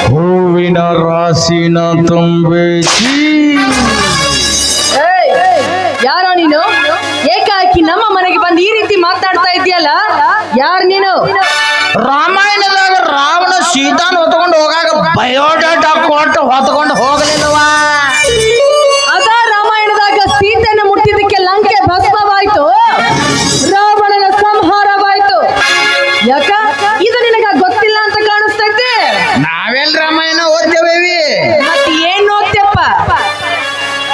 ಹೂವಿನ ರಾಶಿನ ತುಂಬಿಸಿ. ಯಾರೋ ನೀನು? ಏಕಾಏಕಿ ನಮ್ಮ ಮನೆಗೆ ಬಂದು ಈ ರೀತಿ ಮಾತಾಡ್ತಾ ಇದೆಯಲ್ಲ, ಯಾರು ನೀನು? ರಾಮಾಯಣದಾಗ ರಾವಣ ಸೀತಾನ ಹೊತ್ಕೊಂಡು ಹೋಗಾಗ ಬಯೋಡಾಟಾ ಕೊಟ್ಟು ಹೊತ್ಕೊಂಡು ಹೋಗಲಿಲ್ಲವಾ? ಅದ ರಾಮಾಯಣದಾಗ ಸೀತೆಯನ್ನು ಮುಟ್ಟಿದ್ದಕ್ಕೆ ಲಂಕೆ ಭಸ್ಮವಾಯ್ತು, ರಾವಣನ ಸಂಹಾರವಾಯ್ತು. ಯಾಕ ಇದು ನಿನಗ ಗೊತ್ತಿಲ್ಲ ಅಂತ ಕಾಣಿಸ್ತೈತಿ? ನಾವೆಲ್ ರಾಮಾಯಣ ಓದ್ತೇವೇವಿ? ಮತ್ತೆ ಏನ್ ಓದ್ತೇಪ್ಪ?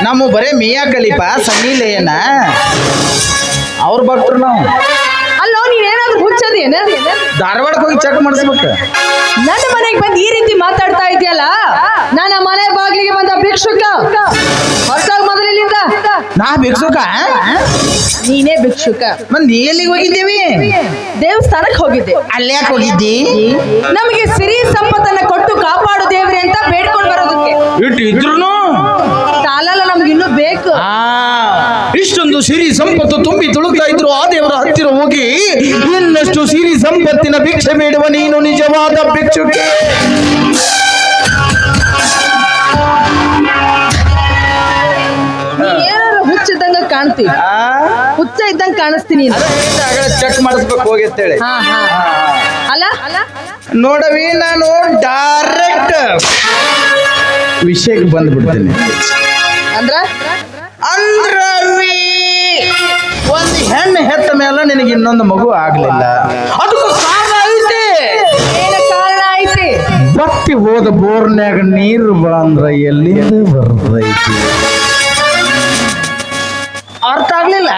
ನಮ್ಮ ಬರೇ ಮಿಯಾ ಖಲೀಫ ಸನ್ನಿಲೇನ ಅವ್ರ ಭಕ್ತರು ನಾವು. ಅಲ್ಲೋ ನೀನೇನಾದ್ರೂ ಹುಚ್ಚದೇನ? ಧಾರವಾಡಕ್ಕೆ ಹೋಗಿ ಚೆಕ್ ಮಾಡಿಸ್ಬೇಕು. ನನ್ನ ಮನೆಗೆ ಬಂದು ಈ ರೀತಿ ಮಾತಾಡ್ತಾ ಇದೆಯಲ್ಲ, ನನ್ನ ಮನೆ ಬಾಗಿಲಿಗೆ ಬಂದ ಭಿಕ್ಷುಕ. ಹೊರಟಾಗ ಮೊದಲಿನಿಂದ ನಾ ಭಿಕ್ಷುಕ? ನೀನೇ ಭಿಕ್ಷುಕ. ಮತ್ ನೀ ಎಲ್ಲಿಗೆ ಹೋಗಿದ್ದೀವಿ? ದೇವಸ್ಥಾನಕ್ಕೆ ಹೋಗಿದ್ದೆ. ಅಲ್ಲಿ ಯಾಕೆ ಹೋಗಿದ್ದಿ? ನಮಗೆ ಸಿರಿ ಸಂಪತ್ತನ್ನ ಕೊಟ್ಟು ಕಾಪಾಡು ದೇವ್ರೆ ಅಂತ ಬೇಡ್ಕೊಂಡು ಬರೋದಕ್ಕೆ. ಇಟ್ಟಿದ್ರು ಸಾಲಲ್ಲ, ನಮ್ಗೆ ಇನ್ನೂ ಬೇಕು. ಇಷ್ಟೊಂದು ಸಿರಿ ಸಂಪತ್ತು ತುಂಬಿ ತುಳುಕ್ತಾ ಇದ್ರು ಆ ದೇವರ ಹತ್ತಿರ ಹೋಗಿ ಇನ್ನಷ್ಟು ಸಿರಿ ಸಂಪತ್ತಿನ ಭಿಕ್ಷೆ ಬೇಡುವ ನೀನು ನಿಜವಾದ ಭಿಕ್ಷುಕೆ. ಏನಾದ್ರು ಹುಚ್ಚ ಇದ್ದಂಗ ಕಾಣ್ತೀವಿ, ಹುಚ್ಚ ಇದ್ದಂಗ ಕಾಣಿಸ್ತೀನಿ. ಚೆಕ್ ಮಾಡಿಸ್ಬೇಕು ಹೋಗಿತ್ತೇಳಿ. ಅಲ್ಲ ನೋಡವಿ, ನಾನು ಡೈರೆಕ್ಟ್ ವಿಷಯಕ್ಕೆ ಬಂದ್ಬಿಡ್ತೇನೆ. ಅಂದ್ರ ಒಂದು ಹೆಣ್ಣು ಹೆತ್ತ ಮೇಲೆ ನಿನಗೆ ಇನ್ನೊಂದು ಮಗು ಆಗ್ಲಿಲ್ಲ, ಅದಕ್ಕೂ ಕಾರಣ ಐತಿ. ಏನ ಕಾರಣ ಐತಿ? ಬತ್ತಿ ಹೋದ ಬೋರ್ನ್ಯಾಗ ನೀರು ಬಂದ್ರ ಎಲ್ಲಿಂದ ಬರ್ತೈತಿ? ಅರ್ಥ ಆಗ್ಲಿಲ್ಲ?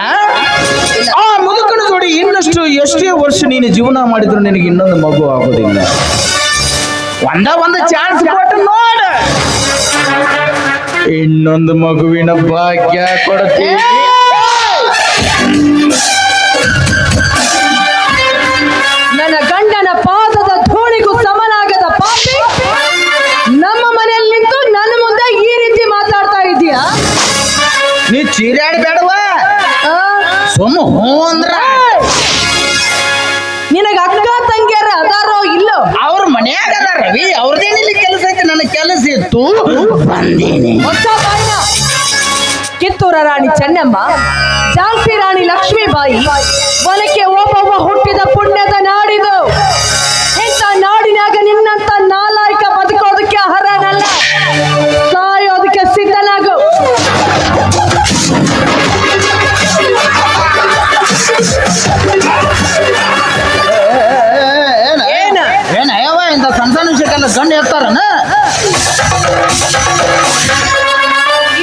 ಆ ಮುದುಕನ ಜೋಡಿ ಇನ್ನಷ್ಟು ಎಷ್ಟೇ ವರ್ಷ ನೀನು ಜೀವನ ಮಾಡಿದ್ರು ನಿನಗೆ ಇನ್ನೊಂದು ಮಗು ಆಗೋದಿಲ್ಲ. ಒಂದು ಚಾನ್ಸ್ ಕೊಟ್ಟು ನೋಡ, ಇನ್ನೊಂದು ಮಗುವಿನ ಭಾಗ್ಯ ಕೊಡ್ತೀವಿ. ನನ್ನ ಗಂಡನ ಪಾದದ ಧೂಳಿಗೂ ಸಮನಾಗದ ಪಾಪಿ ನಮ್ಮ ಮನೆಯಲ್ಲಿ ನಿಂತು ನನ್ನ ಮುಂದೆ ಈ ರೀತಿ ಮಾತಾಡ್ತಾ ಇದೀಯಾ? ನೀ ಚೀರಾಡಿ ಬೇಡವ, ಸುಮ್ಮ ಹೂ ಅಂದ್ರ. ನಿನಗ ಅಕ್ಕ ತಂಗಿಯರ ಅದಾರೋ ಇಲ್ಲೋ? ಅವ್ರ ಮನ್ಯಾಗ ಅದ ರವಿ, ಅವ್ರದೇನಿಲ್ಲ ಕೆಲಸ ಐತೆ, ನನ್ನ ಕೆಲಸ ಇತ್ತು ಬಂದೇನೆ. ಹೊಸ ಬಾಯಿನ ಕಿತ್ತೂರ ರಾಣಿ ಚೆನ್ನಮ್ಮ, ಝಾನ್ಸಿ ರಾಣಿ ಲಕ್ಷ್ಮೀಬಾಯಿ, ಒನಕೆ ಓಬವ್ವ ಹುಟ್ಟಿದ ಪುಣ್ಯದ ನಾಡಿದು. ಇಂಥ ನಾಡಿನಾಗ ನಿನ್ನಂತ ನಾಲಾಯಕ ಬದುಕೋದಕ್ಕೆ ಅರ್ಹನಲ್ಲ, ಸಾಯೋದಕ್ಕೆ ಸಿದ್ಧನಾಗು. ಏನಯ್ಯವ ಇಂಥ ಸಣ್ಣ ಸಣ್ಣ ವಿಷಯಕ್ಕೆಲ್ಲ ಗಂಡು ಇರ್ತಾರನ?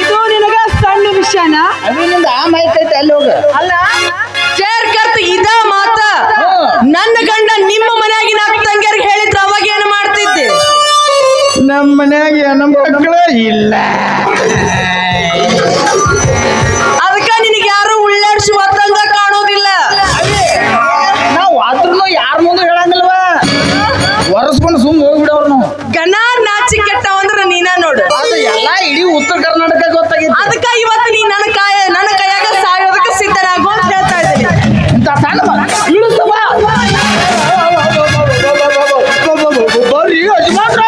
ಇದು ನಿನಗ ಸಣ್ಣ ವಿಷಯನ? ಅವಿನಿಂದ ಆ ಮಾಹಿತಿ ಅಲ್ಲಿ ಹೋಗ. ಅಲ್ಲ ಚೇರ್ ಕರ್ತ ಇದ ಮಾತ ನನ್ನ ಗಂಡ ನಿಮ್ಮ ಮನೆಯಾಗಿನ ಅಕ್ಕ ತಂಗಿಯರಿಗೆ ಹೇಳಿದ್ರ ಅವಾಗ ಏನು ಮಾಡ್ತಿದ್ದೆ? ನಮ್ಮ ಮನ್ಯಾಗ ನಮ್ಮ ಮಕ್ಕಳ ಇಲ್ಲ, ಅದಕ್ಕ ನಿನಗೆ ಯಾರು ಉಳ್ಳಾಡ್ಸಿ ಒತ್ತಂಗ ಕಾಣೋದಿಲ್ಲ. ನಾವು ಆದ್ರೂ ಯಾರ ಮುಂದೆ ಹೇಳಂಗಿಲ್ವ, ಒರೆಸ್ಕೊಂಡು ಸುಮ್ಮ ಹೋಗ್ಬಿಡವ್ರು ನಾವು. ಗಣ ನಾಚಿ ಕೆಟ್ಟವಂದ್ರ ನೀನ ನೋಡು. ಅದು ಎಲ್ಲ ಇಡೀ ಉತ್ತರ ಕರ್ನಾಟಕ ಗೊತ್ತಾಗಿತ್ತು. ಅದಕ್ಕ ಇವತ್ತು ನೀ ನನ್ನ ಕೈಯಾಗ ಸಾಯೋದಕ್ಕೆ ಸಿದ್ಧನಾಗು ಅಂತ ಹೇಳ್ತಾ ಇದ್ದೀನಿ. ಇಂಥ ಸಣ್ಣ ಇಳಿಸ್ತವ ಬರ್ರಿ ಯಜಮಾನ್ರ.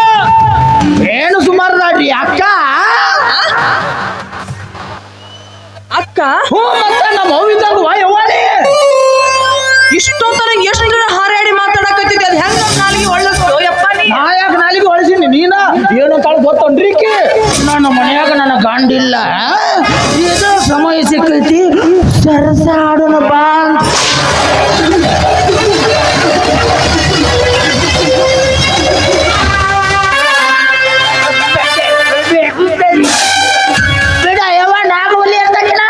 ಏನು ಸುಮಾರು ದಾಡ್ರಿ ಅಕ್ಕ? ಅಕ್ಕ ಹ್ಞೂ, ಮತ್ತೆ ನಮ್ಮ ಅವಿದಾಗ ವಾಯವಾಡಿ ಇಷ್ಟೊತ್ತನ ಎಷ್ಟು ಹಾರಾಡಿ ಮಾತಾಡಕತ್ತಿದ್ದೆ, ಅದು ಹೆಂಗ ನಾಲಿಗೆ ಒಳ್ಳಿಸ್ತು ಯಪ್ಪ ನೀ? ನಾ ಯಾಕೆ ನಾಲಿಗೆ ಹೊಳಿಸೀನಿ? ನೀನ ಏನು ತಾಳು ಗೊತ್ತನ್ರಿ? ನನ್ನ ಮನ್ಯಾಗ ನನ್ನ ಗಂಡಿಲ್ಲ, ಇದು ಸಮಯ ಸಿಕ್ಕೈತಿ, ಸರಸ ಆಡೋಣ ಬಾ. ಬಿಡ ಯವ್ವ, ನಾಗವಲ್ಲಿ ಅಂತಕಿನ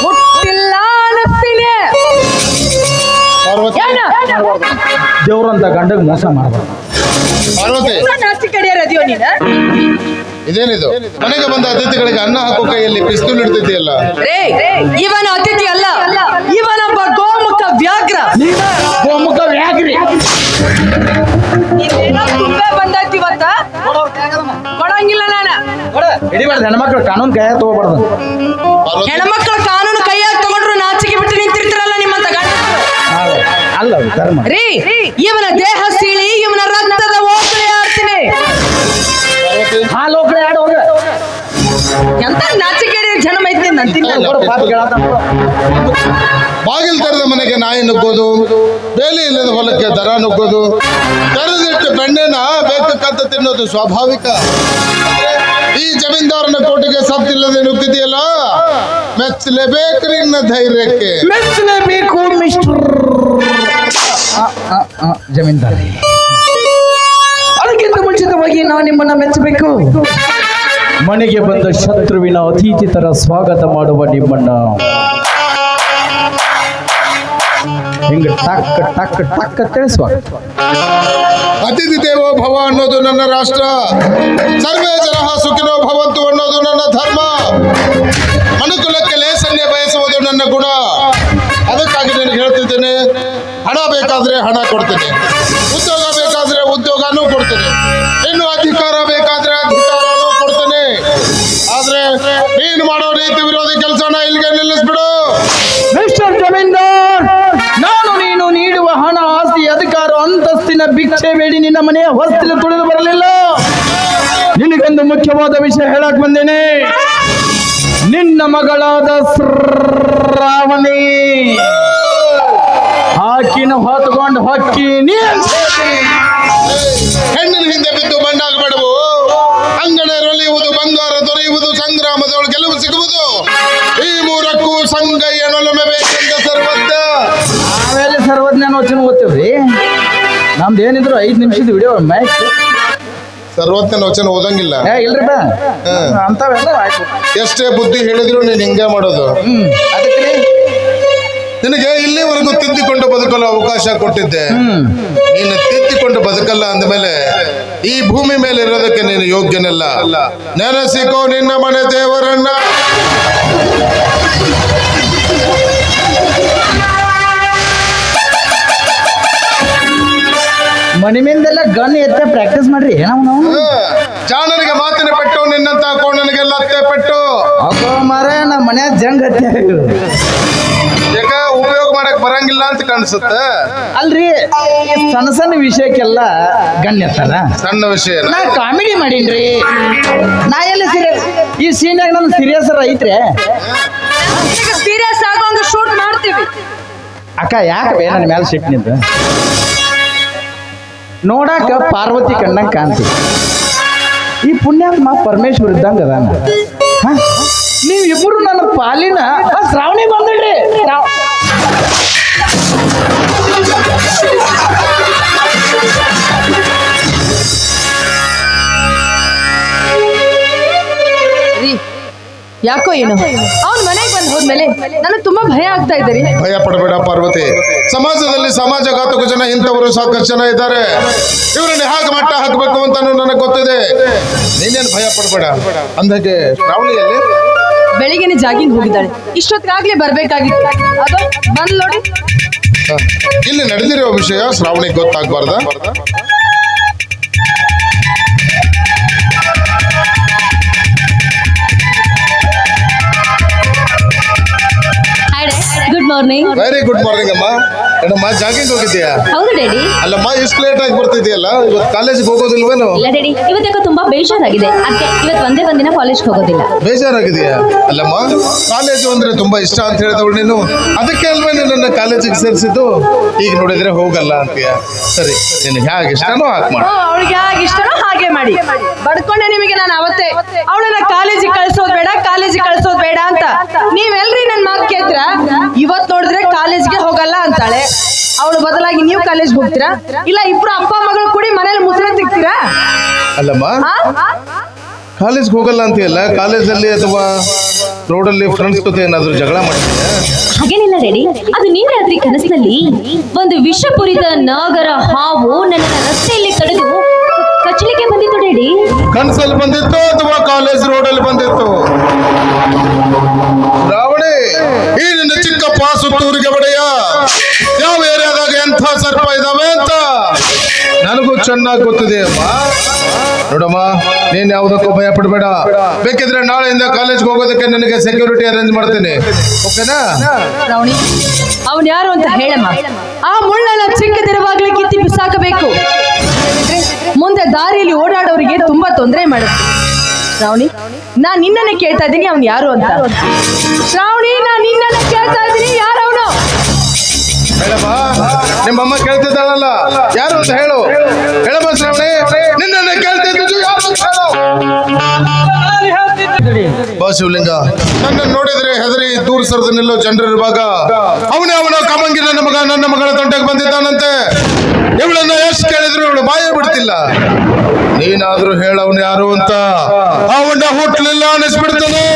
ಹುಟ್ಟಿಲ್ಲ ಅನ್ನಿಸ್ತೀನಿ. ದೇವ್ರಂತ ಗಂಡಗ್ ಮೋಸ ಮಾಡಬಾರ್ದು. ಪಾರ್ವತಿ, ನಾಚಿ ಕಡಿಯಾರ ಅದೀವ ನೀನ? ಇದೇನಿದು? ಮನೆಗೆ ಬಂದ ಅತಿಥಿಗಳಿಗೆ ಅನ್ನ ಹಾಕೋ ಕೈಯಲ್ಲಿ ಪಿಸ್ತೂಲ್ ಇಡ್ತಿದ್ದೀಯಲ್ಲ? ರೇ, ಇವನ ಅತಿಥಿ ಅಲ್ಲ, ಇವನೊಬ್ಬ ಗೋಮುಖ ವ್ಯಾಘ್ರ. ಗೋಮುಖ ವ್ಯಾಘ್ರಿ. ತುಂಬೆ ಬಂದೈತಿ ಇವತ್ತ, ಕೊಡಂಗಿಲ್ಲ ನಾನು. ಹಿಡಿಬಾರ್ದು, ಹೆಣ್ಮಕ್ಳು ಕಾನೂನು ಕೈಯಾಗ ತಗೋಬಾರ್ದು. ಪಾರ್ವತಿ, ಹೆಣ್ಮಕ್ಳ ಕಾನೂನು ಕೈಯಾಗ ತಗೊಂಡ್ರು ನಾಚಿಕೆ ಬಿಟ್ಟು ನಿಂತಿರ್ತಾರಲ್ಲ ನಿಮ್ಮಂತ ಗಂಡ. ಅಲ್ಲ ಧರ್ಮ. ರೀ, ಇವನ ದೇಹ ಸೀಳಿ ಇವನ ರಕ್ತದ ಓಕಳೆ ನಂತಿನ ಪಾಪ ಕೇಳಾತ ಬಾಗಿಲು ತೆರೆದ ಮನೆಗೆ ನಾಯಿ ನುಗ್ಗೋದು, ಬೇಲಿ ಇಲ್ಲದ ಹೊಲಕ್ಕೆ ದರ ನುಗ್ಗೋದು, ತೆರೆದಿಟ್ಟು ಬೆಣ್ಣೆನ ಬೇಕಕ್ಕಂತ ತಿನ್ನೋದು ಸ್ವಾಭಾವಿಕ. ಈ ಜಮೀನ್ದಾರನ ಕೋಟೆಗೆ ಸತ್ತಿಲ್ಲದೆ ನುಗ್ಗಿದೆಯಲ್ಲ, ಮೆಚ್ಚಲೇಬೇಕು ನಿನ್ನ ಧೈರ್ಯಕ್ಕೆ. ಮೆಚ್ಚಲೇಬೇಕು ಮಿಸ್ಟರ್ ಜಮೀನ್ದಾರ. ಅದಕ್ಕಿಂತ ಮುಂಚಿತವಾಗಿ ನಾವು ನಿಮ್ಮನ್ನ ಮೆಚ್ಚಬೇಕು. ಮನೆಗೆ ಬಂದ ಶತ್ರುವಿನ ಅತಿಥಿ ತರ ಸ್ವಾಗತ ಮಾಡುವ ನಿಮ್ಮನ್ನ ಹಿಂಗ ಟಕ್ ಟಕ್ ಟಕ್ ಅಂತೇಳಿ ಸ್ವಾಗತ. ಅತಿಥಿ ದೇವೋ ಭವ ಅನ್ನೋದು ನನ್ನ ರಾಷ್ಟ್ರ, ಸರ್ವೇ ಜನಃ ಸುಖಿನೋ ಭವಂತು ಅನ್ನೋದು ನನ್ನ ಧರ್ಮ, ಮನುಕುಲಕ್ಕೆ ಲೇಸನ್ನೇ ಬಯಸುವುದು ನನ್ನ ಗುಣ. ಅದಕ್ಕಾಗಿ ನಾನು ಹೇಳ್ತಿದ್ದೇನೆ, ಹಣ ಬೇಕಾದ್ರೆ ಹಣ ಕೊಡ್ತೇನೆ, ಉದ್ಯೋಗ ಬೇಕಾದ್ರೆ ಉದ್ಯೋಗನೂ ಕೊಡ್ತೇನೆ, ಇನ್ನು ಅಧಿಕಾರ ಬೇಕಾದ್ರೆ ಅಧಿಕಾರನೂ ಕೊಡ್ತೇನೆ. ಆದ್ರೆ ನೀನು ಮಾಡೋ ರೀತಿ ವಿರೋಧಿ ಕೆಲಸನ ಇಲ್ಲಿಗೆ ನಿಲ್ಲಿಸ್ಬಿಡು. ಮಿಸ್ಟರ್ ಜಮೀನ್ದಾರ್, ನಾನು ನೀನು ನೀಡುವ ಹಣ, ಆಸ್ತಿ, ಅಧಿಕಾರ, ಅಂತಸ್ತಿನ ಭಿಕ್ಷೆ ಬೇಡಿ ನಿನ್ನ ಮನೆಯ ಹೊಸ್ತಿಲು ತುಳಿದು ಬರಲಿಲ್ಲ. ನಿನಗೊಂದು ಮುಖ್ಯವಾದ ವಿಷಯ ಹೇಳಕ್ ಬಂದೇನೆ. ನಿನ್ನ ಮಗಳಾದ ಶ್ರಾವಣಿ ಆಕಿನ ಹೊತ್ಕೊಂಡು ಹೊಕ್ಕಿ ಹೆಣ್ಣಿನ ಹಿಂದೆ ಬಿದ್ದು ಮಣ್ಣಾಗಬೇಡವು. ಅಂಗಣ ರೊಲಿಯುವುದು, ಬಂಗಾರ ದೊರೆಯುವುದು, ಸಂಗ್ರಾಮದೊಳಗೆ ಗೆಲುವು ಸಿಗುವುದು, ಈ ಮೂರಕ್ಕೂ ಸಂಗಯ್ಯನೊಲಮೆ ಬೇಕೆಂದ ಸರ್ವಜ್ಞ. ಆಮೇಲೆ ಸರ್ವಜ್ಞಾನ ವಚನ ಓದ್ತೇವ್ರಿ. ನಮ್ದು ಏನಿದ್ರು 5 ನಿಮಿಷದ ವಿಡಿಯೋ ಮ್ಯಾಚ್. ಸರ್ವಜ್ಞನ ವಚನ ಓದಂಗಿಲ್ಲ. ಇಲ್ರಿ ಬಾ ಅಂತವೆಲ್ಲ ಆಯ್ತು. ಎಷ್ಟೇ ಬುದ್ಧಿ ಹೇಳಿದ್ರು ನೀನ್ ಹಿಂಗೆ ಮಾಡೋದು. ಅದಕ್ಕೆ ನಿನಗೆ ಇಲ್ಲಿವರೆಗೂ ತಿದ್ದಿಕೊಂಡು ಬದುಕಲು ಅವಕಾಶ ಕೊಟ್ಟಿದ್ದೆ. ನೀನು ತಿದ್ದಿಕೊಂಡು ಬದುಕಲ್ಲ ಅಂದಮೇಲೆ ಈ ಭೂಮಿ ಮೇಲೆ ಇರೋದಕ್ಕೆ ನೀನು ಯೋಗ್ಯನಲ್ಲ. ನೆನೆಸಿಕೋ ನಿನ್ನ ಮನೆ ದೇವರನ್ನ. ಮನೆ ಮೇಲೆಲ್ಲ ಗನ್ ಎತ್ತ ಪ್ರಾಕ್ಟೀಸ್ ಮಾಡ್ರಿ. ನಾವು ಜಾಣನಿಗೆ ಮಾತಿನ ಪೆಟ್ಟು, ನಿನ್ನಂತ ಕೋಣನಿಗೆಲ್ಲ ಅತ್ತೆ ಪೆಟ್ಟು. ಅಕ್ಕೋ ಮಾರ ನಮ್ಮ ಮನ್ಯಾಗ ಜಂಗ್ ಹತ್ತಿ ಯಾಕ ಉಪಯೋಗ ಮಾಡಕ್ ಬರಂಗಿಲ್ಲ ಅಂತ ಕಾಣಿಸುತ್ತೆ. ಅಲ್ರಿ, ಸಣ್ಣ ಸಣ್ಣ ವಿಷಯಕ್ಕೆಲ್ಲ ಗನ್ ಎತ್ತಾರ. ಸಣ್ಣ ವಿಷಯ ನಾ ಕಾಮಿಡಿ ಮಾಡೀನ್ರಿ. ನಾ ಎಲ್ಲ ಸೀರಿಯಸ್, ಈ ಸೀನ್ಯಾಗ ನನ್ನ ಸೀರಿಯಸ್ ಐತ್ರಿ. ಸೀರಿಯಸ್ ಆಗೋಂಗ ಶೂಟ್ ಮಾಡ್ತೀವಿ. ಅಕ್ಕ ಯಾಕೆ ನನ್ನ ಮೇಲೆ ಸಿಟ್ಟು ನಿಂತ? ನೋಡಾಕ ಪಾರ್ವತಿ ಕಣ್ಣಂಗೆ ಕಾಣ್ತೀವಿ. ಈ ಪುಣ್ಯಾತ್ಮ ಪರಮೇಶ್ವರ ಇದ್ದಂಗ ಅದಾನ. ನೀವಿಬ್ಬರು ನನ್ನ ಪಾಲಿನ ಶ್ರಾವಣಿ ಬಂದ್ರಿ. ಯಾಕೋ ಏನು ಅವ್ನ ಮನೆಗೆ ಬಂದು ಹೋದ್ಮೇಲೆ ನನಗೆ ತುಂಬಾ ಭಯ ಆಗ್ತಾ ಇದ್ದಾರೆ. ಭಯ ಪಡಬೇಡ ಪಾರ್ವತಿ. ಸಮಾಜದಲ್ಲಿ ಸಮಾಜಘಾತಕ ಜನ ಇಂಥವರು ಸಾಕಷ್ಟು ಜನ ಇದ್ದಾರೆ. ಇವರನ್ನ ಹೇಗೆ ಮಟ್ಟ ಹಾಕಬೇಕು ಅಂತ ನನಗೆ ಗೊತ್ತಿದೆ. ನೀನೇನು ಭಯ ಪಡಬೇಡ. ಅಂದಾಗೆ ಶ್ರಾವಣಿಯಲ್ಲಿ ಬೆಳಿಗ್ಗೆನೆ ಜಾಗಿಂಗ್ ಹೋಗಿದ್ದಾಳೆ. ಇಷ್ಟೊತ್ತಿಗಾಗ್ಲೇ ಬರ್ಬೇಕಾಗಿತ್ತು. ಅದು ಬಂದ್ ನೋಡಿ. ಇಲ್ಲಿ ನಡೆದಿರೋ ವಿಷಯ ಶ್ರಾವಣಿಗೆ ಗೊತ್ತಾಗ್ಬಾರ್ದ? Good morning. Very good morning ಅಮ್ಮ. ಏನಮ್ಮ ಜಾಗಿಂಗ್ ಹೋಗಿದ್ದೀಯಾ? ಹೌದು ಡ್ಯಾಡಿ. ಅಲ್ಲಮ್ಮ ಇಷ್ಟು ಲೇಟ್ ಆಗಿ ಬರ್ತಿದ್ಯಲ್ಲ, ಇವತ್ತು ಕಾಲೇಜಿಗೆ ಹೋಗೋದಿಲ್ವೇನು? ಇಲ್ಲ ಡ್ಯಾಡಿ, ಇವತ್ತೇಕೋ ತುಂಬಾ ಬೇಜಾರಾಗಿದೆ. ಅದಕ್ಕೆ ಇವತ್ತು ಒಂದಿನ ಕಾಲೇಜ್ಗೆ ಹೋಗೋದಿಲ್ಲ. ಬೇಜಾರಾಗಿದೆಯಾ? ಅಲ್ಲಮ್ಮ, ಕಾಲೇಜು ಅಂದ್ರೆ ತುಂಬಾ ಇಷ್ಟ ಅಂತ ಹೇಳಿದವಳು ನೀನು. ಅದಕ್ಕೆ ಅಲ್ವೇ ನನ್ನ ಕಾಲೇಜಿಗೆ ಸೇರಿಸಿದ್ದು. ಈಗ ನೋಡಿದ್ರೆ ಹೋಗಲ್ಲ ಅಂತೀಯ. ಸರಿ, ನಿನಗೆ ಹೇಗೆ ಇಷ್ಟನೋ ಹಾಗೆ ಮಾಡಿ. ಅವಳಿಗೆ ಹೇಗೆ ಇಷ್ಟನೋ ಹಾಗೆ ಮಾಡಿ. ಬಡ್ಕೊಂಡೆ ನಿಮಗೆ ನಾನು ಅವತ್ತೇ ಅವಳನ್ನ ಕಾಲೇಜಿಗೆ ಕಳ್ಸೋದ್ ಬೇಡ, ಕಾಲೇಜಿಗೆ ಕಳ್ಸೋದ್ ಬೇಡ ಅಂತ. ನೀವೆಲ್ರಿ ನನ್ನ ಮಾತು ಕೇಳಿದ್ರ? ಇವತ್ ನೋಡಿದ್ರೆ ಕಾಲೇಜ್ಗೆ ಹೋಗಲ್ಲ ಅಂತಾಳೆ. ಅವಳು ಬದಲಾಗಿ ನೀವು ಕಾಲೇಜ್ ಹೋಗ್ತೀರಾ? ಇಲ್ಲ ಇಬ್ರು ಅಪ್ಪ ಮಗಳು ಕೂಡಿ ಮನೇಲಿ ಮುಸ್ರೆ ತಿಕ್ತೀರಾ? ಅಲ್ಲಮ್ಮ, ಕಾಲೇಜ್ಗೆ ಹೋಗಲ್ಲ ಅಂತೀಯಲ್ಲ, ಕಾಲೇಜಲ್ಲಿ ಅಥವಾ ರೋಡಲ್ಲಿ ಫ್ರೆಂಡ್ಸ್ ಜೊತೆ ಏನಾದ್ರು ಜಗಳ ಮಾಡ್ತೀಯಾ? ಹಾಗೇನಿಲ್ಲ ಡ್ಯಾಡಿ. ಅದು ನಿನ್ನೆ ರಾತ್ರಿ ಕನಸಿನಲ್ಲಿ ಒಂದು ವಿಷಪೂರಿತ ನಾಗರ ಹಾವು ನನ್ನ ರಸ್ತೆಯಲ್ಲಿ ತಡೆದು ಕಚ್ಚಲಿಕ್ಕೆ ಬಂದಿತ್ತು ಡ್ಯಾಡಿ. ಕನ್ಸಲ್ಲಿ ಬಂದಿತ್ತು ಅಥವಾ ಕಾಲೇಜ್ ರೋಡಲ್ಲಿ ಬಂದಿತ್ತು? ರಾವಣಿ, ಈ ನಿನ್ನ ಚಿಕ್ಕಪ್ಪ ಸುತ್ತೂರಿಗೆ ಬಡೆಯ ಯಾವ ಏರಿಯಾದಾಗ ಎಂಥ ಸರ್ಪ ಇದಾವೆ ಅಂತ ನನಗೂ ಚೆನ್ನಾಗಿ ಗೊತ್ತಿದೆ ಅಮ್ಮ. ನೋಡಮ್ಮ, ನೀನ್ ಯಾವುದಕ್ಕೂ ಭಯ ಪಡಬೇಡ. ಬೇಕಿದ್ರೆ ನಾಳೆಯಿಂದ ಕಾಲೇಜ್ಗೆ ಹೋಗೋದಕ್ಕೆ ನನಗೆ ಸೆಕ್ಯೂರಿಟಿ ಅರೇಂಜ್ ಮಾಡ್ತೇನೆ. ಓಕೆನಾ? ರಾವಣಿ, ಅವನ್ ಯಾರು ಅಂತ ಹೇಳಮ್ಮ. ಆ ಮುಳ್ಳನ್ನ ಚಿಕ್ಕದಿರುವಾಗ್ಲೇ ಕಿತ್ತಿ ಬಿಸಾಕಬೇಕು. ಮುಂದೆ ದಾರಿಯಲ್ಲಿ ಓಡಾಡೋರಿಗೆ ತುಂಬಾ ತೊಂದರೆ ಮಾಡುತ್ತೆ. ರಾವಣಿ, ನಾನ್ ನಿನ್ನನ್ನೇ ಕೇಳ್ತಾ ಇದ್ದೀನಿ ಅವ್ನು ಯಾರು ಅಂತ. ಶ್ರಾವಣಿ, ನಾನ್ ನಿನ್ನನ್ನೇ ಕೇಳ್ತಾ ಇದ್ದೀನಿ, ಯಾರು ಅವನು? ಹೇಳಮ್ಮ, ನಿಮ್ಮಮ್ಮ ಕೇಳ್ತಿದ್ದಾಳಲ್ಲ, ಯಾರು ಅಂತ ಹೇಳು. ಹೇಳಮ್ಮ ಶ್ರಾವಣಿ, ನಿನ್ನನ್ನೇ ಕೇಳ್ತಿದ್ದು ಯಾರು ಅಂತ ಹೇಳು. ಬಾ ಶಿವಲಿಂಗ, ನನ್ನ ನೋಡಿದ್ರೆ ಹೆದರಿ ದೂರ ಸರಿದು ನಿಲ್ಲೋ ಜನರಿರುವಾಗ ಅವನೇ ಅವನ ಕಮಂಗಿ ನನ್ನ ಮಗ ನನ್ನ ಮಗಳ ತಂಟೆಗೆ ಬಂದಿದ್ದಾನಂತೆ. ಇವಳನ್ನ ಎಷ್ಟು ಕೇಳಿದ್ರು ಇವಳು ಬಾಯೇ ಬಿಡ್ತಿಲ್ಲ. ನೀನಾದ್ರೂ ಹೇಳವನು ಯಾರು ಅಂತ. ಅವನ ಹುಟ್ಟಲಿಲ್ಲ ಅನಿಸ್ಬಿಡ್ತಾನೆ.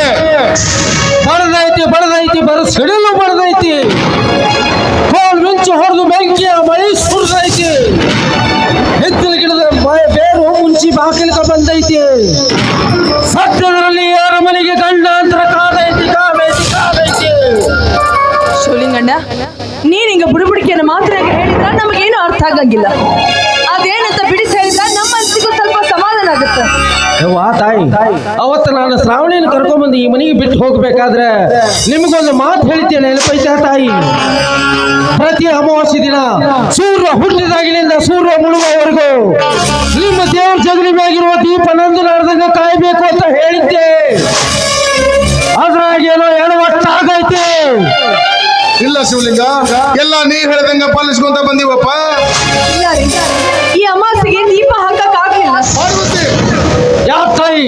ಬಡದೈತಿ ಸಿಡಿಲು ಬಡದೈತಿ, ಕೋಲ್ ಮಿಂಚು ಹೊಡೆದು ಬೆಂಕಿಯ ಮಳೆ ಸುರಿದೈತಿ, ಹಿತ್ತಲ ಗಿಡದ ಬೇರು ಮುಂಚಿ ಬಾಗಿಲಿಗೆ ಬಂದೈತಿ, ಸತ್ಯದಲ್ಲಿ ಯಾರ ಮನೆಗೆ ಗಂಡಾಂತರ ಕಾದೈತಿ. ಶಿವಲಿಂಗಣ್ಣ, ನೀನ್ ಹಿಂಗ ಬುಡುಬುಡಿಕೆಯನ್ನು ಮಾತ್ರ ಹೇಳಿದ್ರ ನಮಗೇನು ಅರ್ಥ ಆಗಂಗಿಲ್ಲ. ಅದೇನಂತ ಬಿಡಿಸಿ ಹೇಳಿದ್ರ ನಮ್ಮ ಮನಸ್ಸಿಗೂ ಸ್ವಲ್ಪ ಸಮಾಧಾನ ಆಗುತ್ತೆ. ತಾಯಿ, ಅವತ್ತು ನಾನು ಶ್ರಾವಣಿಯನ್ನು ಕರ್ಕೊಂಡ್ಬಂದು ಈ ಮನೆಗೆ ಬಿಟ್ಟು ಹೋಗ್ಬೇಕಾದ್ರೆ ನಿಮಗೊಂದು ಮಾತು ಹೇಳ್ತೇನೆ, ನೆನಪೈತಾ ತಾಯಿ? ಪ್ರತಿ ಅಮಾವಾಸ್ಯೆ ದಿನ ಸೂರ್ಯ ಹುಟ್ಟಿದಾಗಿನಿಂದ ಸೂರ್ಯ ಮುಳುಗುವವರೆಗೂ ನಿಮ್ಮ ದೇವ್ರ ಜಗಲಿ ಮ್ಯಾಗಿರುವ ದೀಪ ನಂದು ನಡೆದಂಗ ಕಾಯ್ಬೇಕು ಅಂತ ಹೇಳಿದ್ದೆ. ಅದ್ರಾಗೇನೋ ಎಡವಟ್ಟಾಗೈತೆ. ಇಲ್ಲ ಶಿವಲಿಂಗ, ಎಲ್ಲ ನೀ ಹೇಳ್ದಂಗ ಪಾಲಿಸ್ಕೊಂತ ಬಂದಿವಪ್ಪ. ಇಲ್ಲ ರೀ, ಈ ಅಮಾವಾಸ್ಯೆಗೆ ದೀಪ ಹಾಕಕ್ ಆಗ್ಲಿಲ್ಲ. ಯಾಕೆ ತಾಯಿ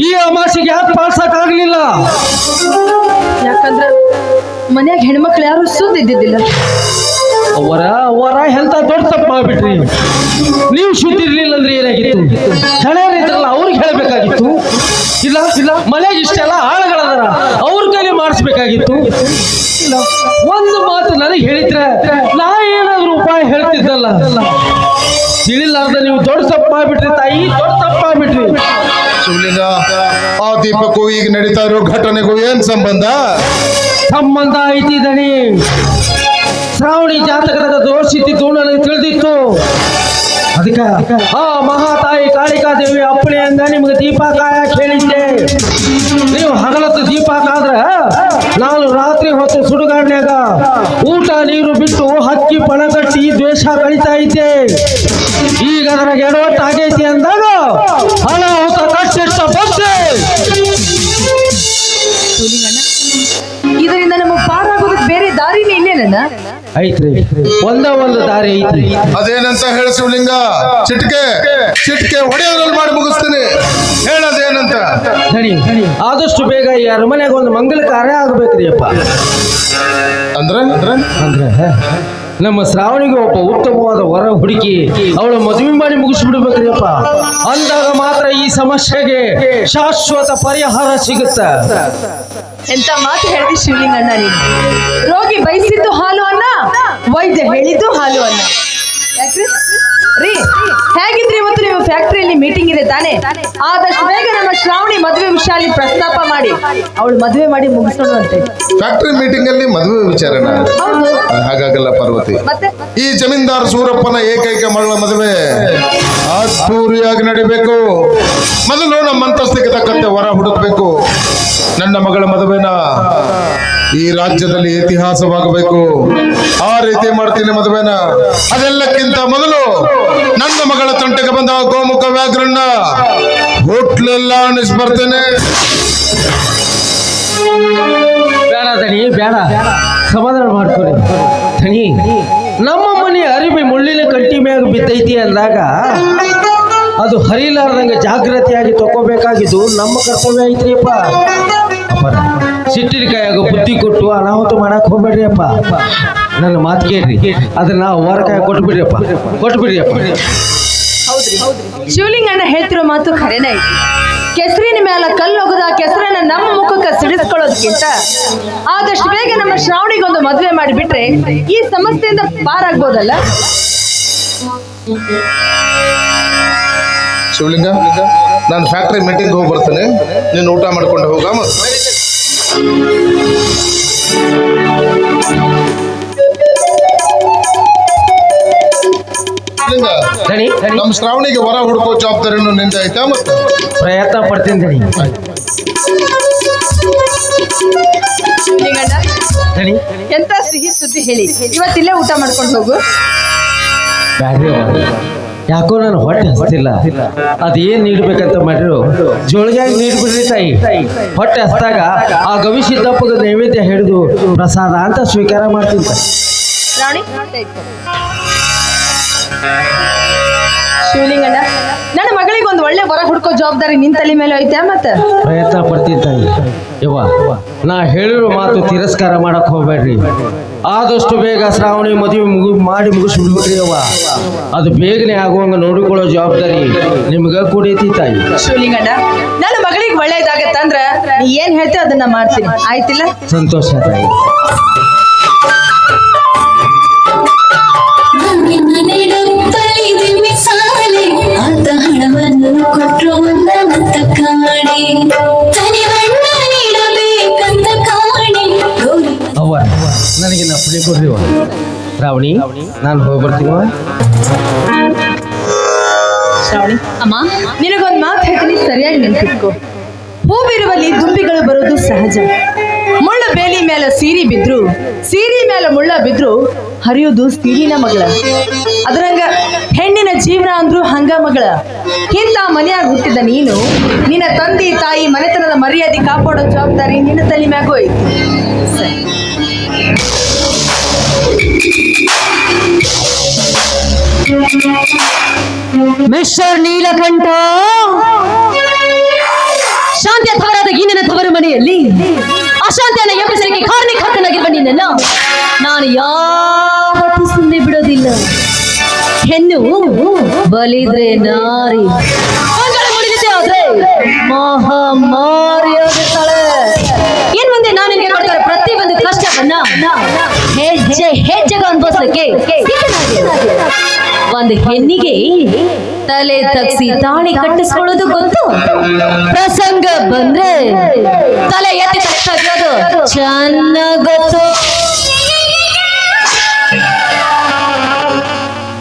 ಈ ಅಮಾವಾಸ್ಯೆಗೆ ಯಾಕೆ ಪಾಲ್ಸಕ್ ಆಗ್ಲಿಲ್ಲ? ಯಾಕಂದ್ರೆ ಮನ್ಯಾಗ ಹೆಣ್ಮಕ್ಳು ಯಾರು ಸುದ್ದಿದ್ದಿದ್ದಿಲ್ಲ. ಅವರ ಎಂತ ದೊಡ್ಡ ತಪ್ಪು ಮಾಡ್ಬಿಟ್ರಿ. ನೀವು ಶುದ್ಧ ಇರ್ಲಿಲ್ಲ ಅಂದ್ರೆ ಏನಾಗಿತ್ತು? ಹಳೆಯರು ಇದ್ರಲ್ಲ, ಅವ್ರಿಗೆ ಹೇಳ್ಬೇಕಾಗಿತ್ತು. ಇಲ್ಲ ಮನೆಗೆ ಇಷ್ಟೆಲ್ಲ ಆಳುಗಳದಾರ, ಅವ್ರ ಕೈಲಿ ಮಾಡಿಸ್ಬೇಕಾಗಿತ್ತು. ಇಲ್ಲ, ಒಂದು ಮಾತು ನನಗೆ ಹೇಳಿದ್ರೆ ನಾ ಏನಾದ್ರೂ ಉಪಾಯ ಹೇಳ್ತಿದ್ದಲ್ಲ. ತಿಳಿಲಾರ್ದ ನೀವು ದೊಡ್ಡ ತಪ್ಪು ಮಾಡ್ಬಿಟ್ರಿ ತಾಯಿ, ದೊಡ್ಡ ತಪ್ಪು ಮಾಡ್ಬಿಟ್ರಿ. ಶಿವಲಿಂಗ, ಆ ದೀಪಕ್ಕೂ ಈಗ ನಡೀತಾ ಇರೋ ಘಟನೆಗೂ ಏನ್ ಸಂಬಂಧ ಐತಿ ದಣಿ. ಶ್ರಾವಣಿ ಜಾತಕದ ದೋಷ ಇದ್ದಿದ್ದು ನನಗೆ ತಿಳಿದಿತ್ತು. ಅದಕ್ಕೆ ಆ ಮಹಾತಾಯಿ ಕಾಳಿಕಾದೇವಿ ಅಪ್ಪಣೆಯಿಂದ ನಿಮ್ಗೆ ದೀಪ ಕಾಯಕ್ ಹೇಳಿದ್ದೆ. ನೀವು ಹಗಲತ್ತು ದೀಪ ಕಾದ್ರ ನಾನು ರಾತ್ರಿ ಹೊತ್ತು ಸುಡುಗಾಡ್ನ್ಯಾಗ ಊಟ ನೀರು ಬಿಟ್ಟು ಹಕ್ಕಿ ಪಣ ಕಟ್ಟಿ ದ್ವೇಷ ಕಳಿತಾ ಇದ್ದೆ. ಈಗ ನನಗೆ ಎಡವಟ್ಟು ಆಗೈತಿ ಅಂದಾಗ ಹಣ ಹೊತ್ತ ಕಟ್ಟಿಟ್ಟ ಬಂದೆ. ಇದರಿಂದ ನಮಗೆ ಪಾರಾಗೋದಕ್ಕೆ ಬೇರೆ ದಾರಿನೇ ಇಲ್ಲೇನ? ಐತ್ರಿ, ಒಂದು ದಾರಿ ಐತಿ. ಅದೇನಂತ ಹೇಳ ಶಿವಲಿಂಗ. ಚಿಟ್ಕೆ ಹೊಡೆಯೋದ್ರಲ್ಲಿ ಮಾಡಿ ಮುಗಿಸ್ತೀನಿ. ಹೇಳೋದೇನಂತ ದಣಿ, ಆದಷ್ಟು ಬೇಗ ಈ ಅರಮನೆಗೆ ಒಂದು ಮಂಗಲ ಕಾರ್ಯ ಆಗ್ಬೇಕ್ರಿ ಅಪ್ಪ. ಅಂದ್ರೆ ನಮ್ಮ ಶ್ರಾವಣಿಗೆ ಒಬ್ಬ ಉತ್ತಮವಾದ ವರ ಹುಡುಕಿ ಅವಳ ಮದುವೆ ಮಾಡಿ ಮುಗಿಸ್ಬಿಡ್ಬೇಕ್ರಿ ಅಪ್ಪ. ಅಂದಾಗ ಮಾತ್ರ ಈ ಸಮಸ್ಯೆಗೆ ಶಾಶ್ವತ ಪರಿಹಾರ ಸಿಗುತ್ತ. ಎಂತ ಮಾತು ಹೇಳಿದಿ ಶಿವಲಿಂಗಣ್ಣ ನೀನು. ರೋಗಿ ಬಯಸಿದ್ದು ಹಾಲು ಅನ್ನ, ವೈದ್ಯ ಹೇಳಿದ್ದು ಹಾಲು ಅನ್ನ. ಯಾಕ್ರಿ ರೀ, ಹೇಗಿದ್ರಿ ಇವತ್ತು ನೀವು ಫ್ಯಾಕ್ಟರಿಯಲ್ಲಿ ಮೀಟಿಂಗ್ ಇದೆ ತಾನೆ? ಆದಷ್ಟು ಬೇಗ ನಮ್ಮ ಶ್ರಾವಣಿ ಮದುವೆ ವಿಷಯ ಪ್ರಸ್ತಾಪ ಮಾಡಿ ಅವಳು ಮದುವೆ ಮಾಡಿ ಮುಗಿಸೋಣಂತೆ. ಫ್ಯಾಕ್ಟರಿ ಮೀಟಿಂಗ್ ಅಲ್ಲಿ ಮದುವೆ ವಿಚಾರನ? ಹಾಗಾಗಲ್ಲ ಪಾರ್ವತಿ. ಈ ಜಮೀನ್ದಾರ್ ಸೂರಪ್ಪನ ಏಕೈಕ ಮಗಳ ಮದುವೆ ಅದ್ದೂರಿಯಾಗಿ ನಡಿಬೇಕು. ಮೊದಲು ನಮ್ಮ ಅಂತಸ್ತಿಗೆ ತಕ್ಕಂತೆ ವರ ಹುಡುಕ್ಬೇಕು. ನನ್ನ ಮಗಳ ಮದುವೆನ ಈ ರಾಜ್ಯದಲ್ಲಿ ಇತಿಹಾಸವಾಗಬೇಕು. ಆ ರೀತಿ ಮಾಡ್ತೀನಿ ಮದುವೆನ. ಅದೆಲ್ಲಕ್ಕಿಂತ ಮೊದಲು ನನ್ನ ಮಗಳ ತಂಟೆಗೆ ಬಂದ ಗೋಮುಖ ವ್ಯಾಘ್ರನ್ನ ಹೋಟ್ಲೆಲ್ಲ ಅನಿಸ್ಬರ್ತೇನೆ. ಬೇಡ ದಣಿ, ಬೇಡ, ಸಮಾಧಾನ ಮಾಡ್ಕೊರಿ ದಣಿ. ನಮ್ಮ ಮನೆ ಅರಿವಿ ಮುಳ್ಳಿನ ಕಂಟಿ ಮ್ಯಾಗ ಬಿದ್ದೈತಿ ಅಂದಾಗ ಅದು ಹರಿಲಾರ್ದಂಗೆ ಜಾಗೃತಿಯಾಗಿ ತಗೋಬೇಕಾಗಿದ್ದು ನಮ್ಮ ಕರ್ತವ್ಯ ಐತ್ರಿಯಪ್ಪ. ಸಿಟ್ಟಿನ ಕೈಯಾಗ ಬುದ್ಧಿ ಕೊಟ್ಟು ಅನಾಹುತ ಮಾಡಕ್ ಹೋಗ್ಬೇಡ್ರಿ ಅಪ್ಪ. ನನ್ನ ಮಾತು ಕೇಳ್ರಿ, ಅದನ್ನ ಹೊರ ಕೈ ಕೊಟ್ಬಿಡ್ರಿಯಪ್ಪ. ಹೌದ್ರಿ, ಶಿವಲಿಂಗಣ್ಣ ಹೇಳ್ತಿರೋ ಮಾತು ಖರೇನೇ ಐತಿ. ಕೆಸರಿನ ಮ್ಯಾಲ ಕಲ್ಲೊಗದ ಕೆಸರನ್ನ ನಮ್ಮ ಮುಖಕ್ಕೆ ಸಿಡಿಸ್ಕೊಳ್ಳೋದಕ್ಕಿಂತ ಆದಷ್ಟು ಬೇಗ ನಮ್ಮ ಶ್ರಾವಣಿಗೊಂದು ಮದುವೆ ಮಾಡಿಬಿಟ್ರೆ ಈ ಸಮಸ್ಯೆಯಿಂದ ಪಾರಾಗ್ಬೋದಲ್ಲ. ಶಿವಲಿಂಗ, ನಾನು ಫ್ಯಾಕ್ಟರಿ ಮೀಟಿಂಗ್ ಹೋಗಿ ಬರ್ತೇನೆ. ನೀನು ಊಟ ಮಾಡ್ಕೊಂಡು ಹೋಗ. ನಮ್ಮ ಶ್ರಾವಣಿಗೆ ವರ ಹುಡುಕೋ ಜವಾಬ್ದಾರಿನೂ ನಿಂದ ಆಯ್ತಾ? ಮತ್ತೆ ಪ್ರಯತ್ನ ಪಡ್ತೀನಿ ದಣಿ. ದಣಿ, ಎಂತ ಸಿಹಿ ಸುದ್ದಿ ಹೇಳಿ, ಇವತ್ತಿಲ್ಲೇ ಊಟ ಮಾಡ್ಕೊಂಡು ಹೋಗು. ಬ್ಯಾಡ್ರಿ, ಯಾಕೋ ನಾನು ಹೊಟ್ಟೆ ಹಸ್ತಿಲ್ಲ. ಅದೇನ್ ನೀಡ್ಬೇಕಂತ ಮಾಡಿರು ಜೋಳಿಗೆ ನೀಡ್ಬಿಡ್ರಿ ತಾಯಿ. ಹೊಟ್ಟೆ ಹಸ್ದಾಗ ಆ ಗವಿ ಸಿದ್ದಪ್ಪಗ ನೈವೇದ್ಯ ಹಿಡಿದು ಪ್ರಸಾದ ಅಂತ ಸ್ವೀಕಾರ ಮಾಡ್ತೀನಿ ತಾಯಿ. ರಾಣಿ ಶಿವಲಿಂಗಣ್ಣ, ನನ್ನ ಮಗಳಿಗೆ ಒಂದು ಒಳ್ಳೆ ವರ ಹುಡ್ಕೋ ಜವಾಬ್ದಾರಿ ನಿನ್ ತಲೆ ಮೇಲೆ ಐತೆ ಮತ್ತೆ. ಪ್ರಯತ್ನ ಪಡ್ತೀನಿ ತಾಯಿ. ಯವ್ವ, ನಾ ಹೇಳಿರೋ ಮಾತು ತಿರಸ್ಕಾರ ಮಾಡಕ್ ಹೋಗ್ಬೇಡ್ರಿ. ಆದಷ್ಟು ಬೇಗ ಶ್ರಾವಣಿ ಮದುವೆ ಮಾಡಿ ಮುಗಿಸ್ಬಿಡ್ಬೇಕ್ರಿ ಯವ್ವ. ಅದು ಬೇಗನೆ ಆಗುವಂಗ ನೋಡಿಕೊಳ್ಳೋ ಜವಾಬ್ದಾರಿ ನಿಮ್ಗ ಕೂಡೈತಿ ತಾಯಿ. ಶಿವಲಿಂಗಣ್ಣ, ನನ್ನ ಮಗಳಿಗೆ ಒಳ್ಳೇದಾಗತ್ತಂದ್ರ ನೀ ಏನ್ ಹೇಳ್ತೀವಿ ಅದನ್ನ ಮಾಡ್ತೀನಿ, ಆಯ್ತಿಲ್ಲ? ಸಂತೋಷ ತಾಯಿ. ಆತ ಹಣವನ್ನು ಕೊಟ್ಟರು ಅಂತ ಕಾಣೆ ನೀಡಬೇಕಂತ ಕಾಣೆ. ಅವ್ವ, ನನಗೆ ನಪ್ಪಣೆ ಕೊಡ್ರಿ ಅವ್ವ. ಶ್ರಾವಣಿ, ನಾನು ಹೋಗಿ ಬರ್ತೀವ. ಶ್ರಾವಣಿ, ಅಮ್ಮ, ನಿನಗೊಂದು ಮಾತು ಹೇಳ್ತೀನಿ, ಸರಿಯಾಗಿ ನೆನ್ಪಿಟ್ಕೋ. ಹೂವಿರುವಲ್ಲಿ ದುಂಬಿಗಳು ಬರೋದು ಸಹಜ. ಮುಳ್ಳ ಬೇಲಿ ಮೇಲೆ ಸೀರಿ ಬಿದ್ರು, ಸೀರಿ ಮೇಲೆ ಮುಳ್ಳ ಬಿದ್ರು ಹರಿಯೋದು ಸೀರಿನ ಮಗಳ. ಅದ್ರಂಗ ಹೆಣ್ಣಿನ ಜೀವನ ಅಂದ್ರು ಹಂಗ ಮಗಳ. ಇಂಥ ಮನೆಯಾಗ ಹುಟ್ಟಿದ ನೀನು ನಿನ್ನ ತಂದೆ ತಾಯಿ ಮನೆತನದ ಮರ್ಯಾದೆ ಕಾಪಾಡೋ ಜವಾಬ್ದಾರಿ ನಿನ್ನ ತಲೆ ಮ್ಯಾಗೂ ಐತಿ. ಸರಿ. ಮಿಸ್ಟರ್ ನೀಲಕಂಠ, ಶಾಂತಿಯ ತವರಾದ ಈ ನಿನ್ನ ತವರು ಮನೆಯಲ್ಲಿ ಅಶಾಂತಿಯನ್ನು ಎಬ್ಬಿಸಲಿಕ್ಕೆ ಕಾರಣಕರ್ತನಾಗಿರುವ ನಿನ್ನನ್ನು ನಾನು ಯಾವತ್ತೂ ಸುಮ್ಮನೆ ಬಿಡೋದಿಲ್ಲ. ಹೆಣ್ಣು ಬಲಿದ್ರೆ ನಾರಿ, ಮಗಳ ಮುಡಿದಿದೆ ಆದ್ರೆ ಮಹಾಮಾರಿಯಾಗುತ್ತಾಳೆ. ಇನ್ ಮುಂದೆ ನಾನು ನಿನಗೆ ಕೊಡ್ತಾರೆ ಪ್ರತಿ ಒಂದು ಕಷ್ಟವನ್ನ ಹೆಜ್ಜೆ ಹೆಜ್ಜೆಗೆ ಅನುಭವಿಸಲಿಕ್ಕೆ ಒಂದು ಹೆಣ್ಣಿಗೆ ತಲೆ ತಗ್ಸಿ ತಾಳಿ ಕಟ್ಟಿಸ್ಕೊಳ್ಳೋದು ಗೊತ್ತು. ಪ್ರಸಂಗ ಬಂದ್ರೆ ತಲೆ ಎತ್ತಿ